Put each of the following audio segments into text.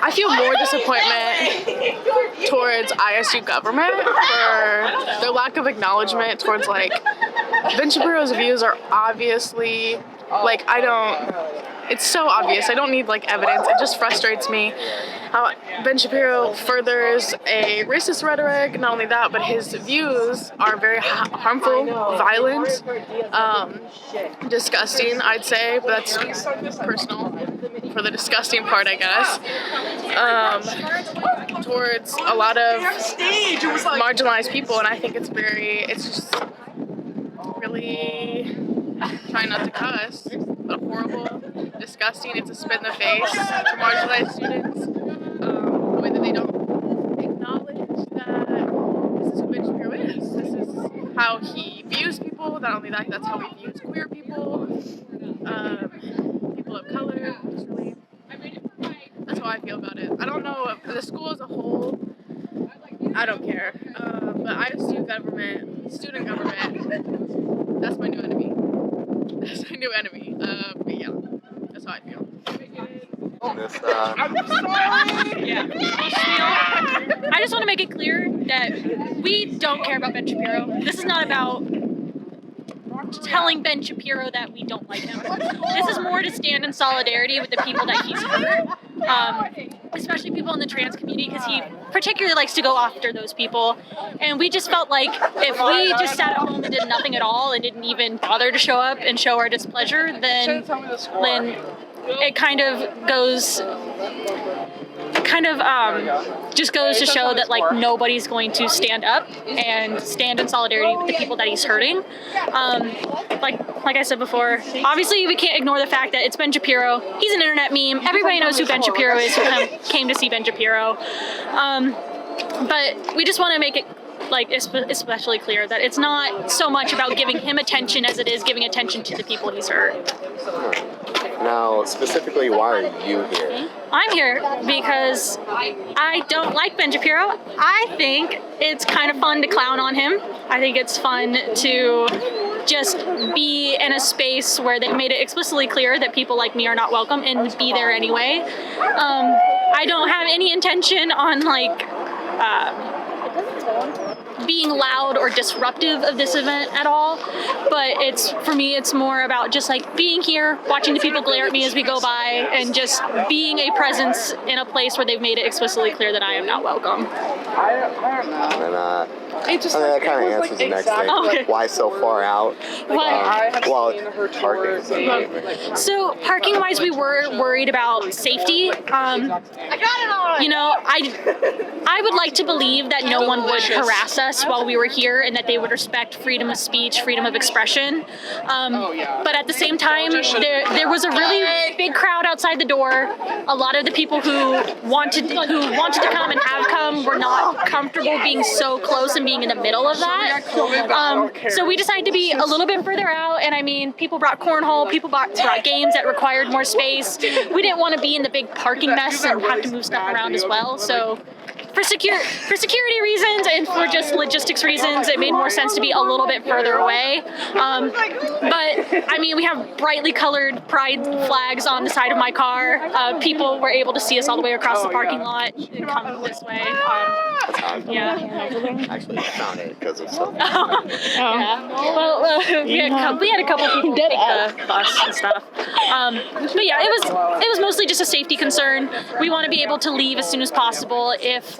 I feel more disappointment towards ISU government for their lack of acknowledgement towards, like, Ben Shapiro's views are obviously, like, it's so obvious. I don't need, like, evidence. It just frustrates me how Ben Shapiro furthers a racist rhetoric. Not only that, but his views are very harmful, violent, disgusting, I'd say, but that's personal for the disgusting part, I guess, towards a lot of marginalized people, and I think it's just really, trying not to cuss, but horrible, disgusting. It's a spit in the face to marginalized students. The way that they don't acknowledge that this is who Ben Shapiro is. This is how he views people. Not only that, that's how he views queer people, people of color. That's how I feel about it. I don't know if the school as a whole, I don't care. But ISU government, student government, that's my new enemy. That's my new enemy. But yeah, that's how I feel. I'm sorry. Yeah. I just want to make it clear that we don't care about Ben Shapiro. This is not about telling Ben Shapiro that we don't like him. This is more to stand in solidarity with the people that he's hurt, especially people in the trans community, because he particularly likes to go after those people. And we just felt like if we just sat at home and did nothing at all and didn't even bother to show up and show our displeasure, then it kind of goes, just goes to show that, like, nobody's going to stand up and stand in solidarity with the people that he's hurting. Like I said before, obviously we can't ignore the fact that it's Ben Shapiro. He's an internet meme. Everybody knows who Ben Shapiro is who came to see Ben Shapiro. But we just want to make it, like, especially clear that it's not so much about giving him attention as it is giving attention to the people he's hurt. Now, specifically, why are you here? I'm here because I don't like Ben Shapiro. I think it's kind of fun to clown on him. I think it's fun to just be in a space where they've made it explicitly clear that people like me are not welcome, and be there anyway. I don't have any intention on, like, being loud or disruptive of this event at all, but for me it's more about just, like, being here, watching the people glare at me as we go by, and just being a presence in a place where they've made it explicitly clear that I am not welcome. And that kind of answers the next thing. Okay. Why so far out? Well, parking. So parking-wise, we were worried about safety. You know, I would like to believe that no one would harass us while we were here, and that they would respect freedom of speech, freedom of expression. But at the same time, there was a really big crowd outside the door. A lot of the people who wanted to come and have come were not comfortable being so close and being in the middle of that. So we decided to be a little bit further out, and I mean, people brought cornhole, people brought games that required more space. We didn't want to be in the big parking mess and have to move stuff around as well. So for security reasons and for just logistics reasons, it made more sense to be a little bit further away. But I mean, we have brightly colored pride flags on the side of my car. People were able to see us all the way across the parking lot and come this way. Yeah. Actually, I found it because of something. Yeah. Well, we had a couple people take the bus and stuff. But yeah, it was mostly just a safety concern. We want to be able to leave as soon as possible if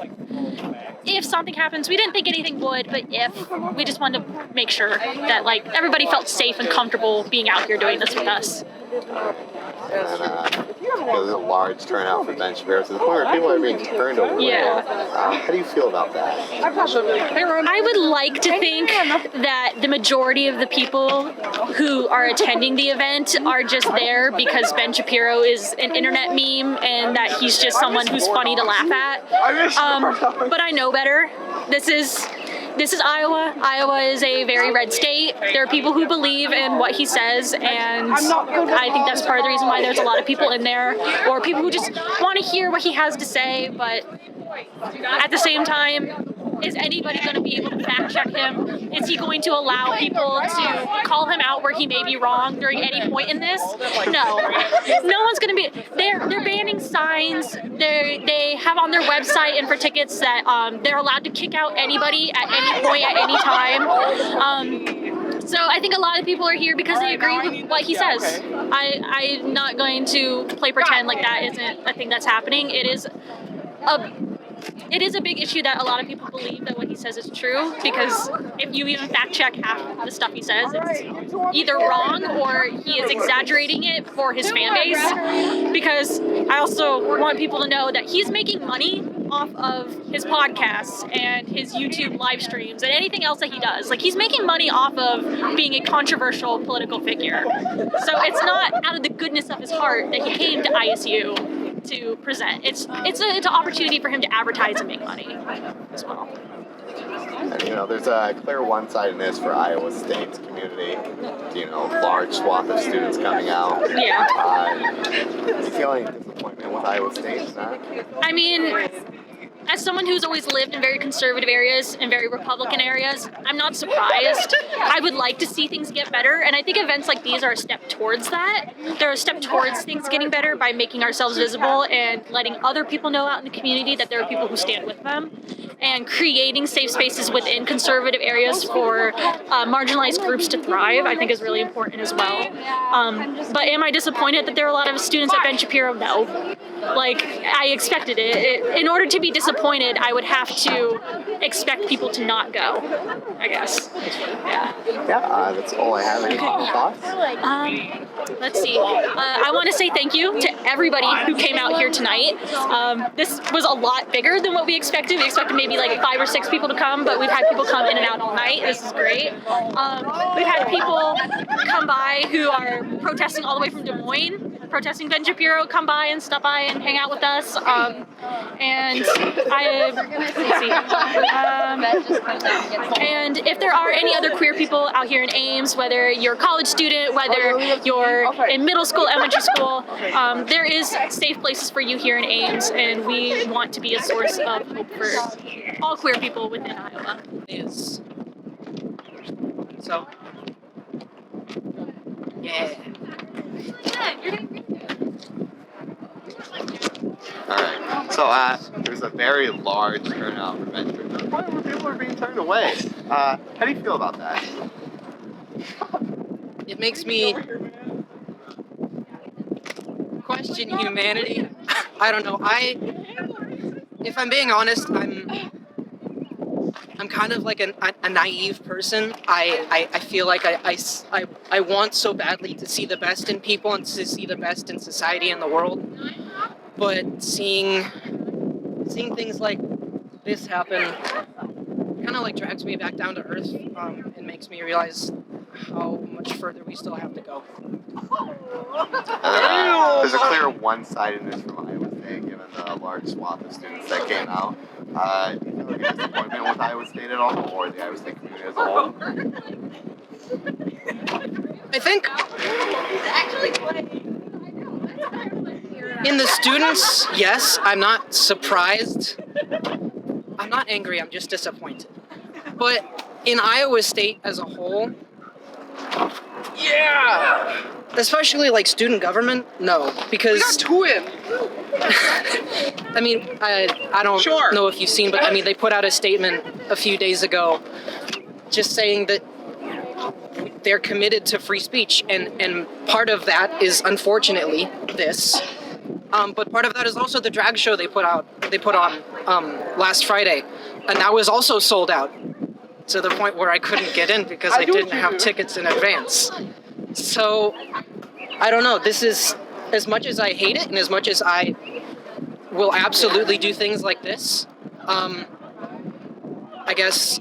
something happens. We didn't think anything would, but if, we just wanted to make sure that, like, everybody felt safe and comfortable being out here doing this with us. And there's a large turnout for Ben Shapiro to the point where people are being turned away. Yeah. How do you feel about that? I would like to think that the majority of the people who are attending the event are just there because Ben Shapiro is an internet meme and that he's just someone who's funny to laugh at. But I know better. This is Iowa. Iowa is a very red state. There are people who believe in what he says, and I think that's part of the reason why there's a lot of people in there, or people who just want to hear what he has to say. But at the same time, Is anybody going to be able to fact check him? Is he going to allow people to call him out where he may be wrong during any point in this? No. No one's going to be. They're banning signs. They have on their website and for tickets that they're allowed to kick out anybody at any point at any time. So I think a lot of people are here because they agree with what he says. I'm not going to play pretend like that isn't a thing that's happening. It is a big issue that a lot of people believe that what he says is true, because if you even fact check half of the stuff he says, it's either wrong or he is exaggerating it for his fan base. Because I also want people to know that he's making money off of his podcasts and his YouTube live streams and anything else that he does. Like, he's making money off of being a controversial political figure. So it's not out of the goodness of his heart that he came to ISU to present. It's an opportunity for him to advertise and make money as well. And, there's a clear one-sidedness for Iowa State's community. Large swath of students coming out. Yeah. Do you feel any disappointment with Iowa State in that? I mean, as someone who's always lived in very conservative areas and very Republican areas, I'm not surprised. I would like to see things get better, and I think events like these are a step towards that. They're a step towards things getting better by making ourselves visible and letting other people know out in the community that there are people who stand with them, and creating safe spaces within conservative areas for marginalized groups to thrive, I think is really important as well. But am I disappointed that there are a lot of students at Ben Shapiro? No. Like, I expected it. In order to be disappointed, I would have to expect people to not go, I guess. Yeah. Yeah, that's all I have. Any final thoughts? Let's see. I want to say thank you to everybody who came out here tonight. This was a lot bigger than what we expected. We expected maybe like 5 or 6 people to come, but we've had people come in and out all night. This is great. We've had people come by who are protesting all the way from Des Moines, protesting Ben Shapiro, come by and stop by and hang out with us. And and if there are any other queer people out here in Ames, whether you're a college student, whether you're in middle school, elementary school, there is safe places for you here in Ames, and we want to be a source of hope for all queer people within Iowa. So, yeah. Alright, so there's a very large turnout for Ben Shapiro. To the point where people are being turned away. How do you feel about that? It makes me question humanity. I don't know. If I'm being honest, I'm kind of like a naive person. I feel like I want so badly to see the best in people and to see the best in society and the world. But seeing things like this happen kind of like drags me back down to earth and makes me realize how much further we still have to go. There's a clear one-sidedness from Iowa State, given the large swath of students that came out. Do you feel like a disappointment with Iowa State at all, or the Iowa State community as a whole? I think in the students, yes, I'm not surprised. I'm not angry, I'm just disappointed. But in Iowa State as a whole, yeah! Especially like student government, no, because We got 2 in. I mean, I don't know if you've seen, but I mean, they put out a statement a few days ago just saying that they're committed to free speech, and part of that is unfortunately this, but part of that is also the drag show they put on last Friday, and that was also sold out to the point where I couldn't get in because I didn't have tickets in advance. So I don't know, this is, as much as I hate it and as much as I will absolutely do things like this, I guess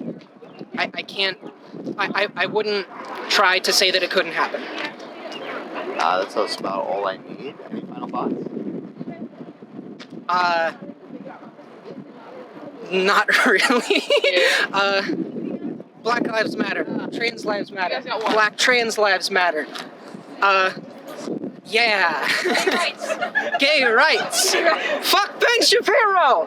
I wouldn't try to say that it couldn't happen. That's just about all I need. Any final thoughts? Not really. Black lives matter. Trans lives matter. Black trans lives matter. Yeah. Gay rights. Fuck Ben Shapiro!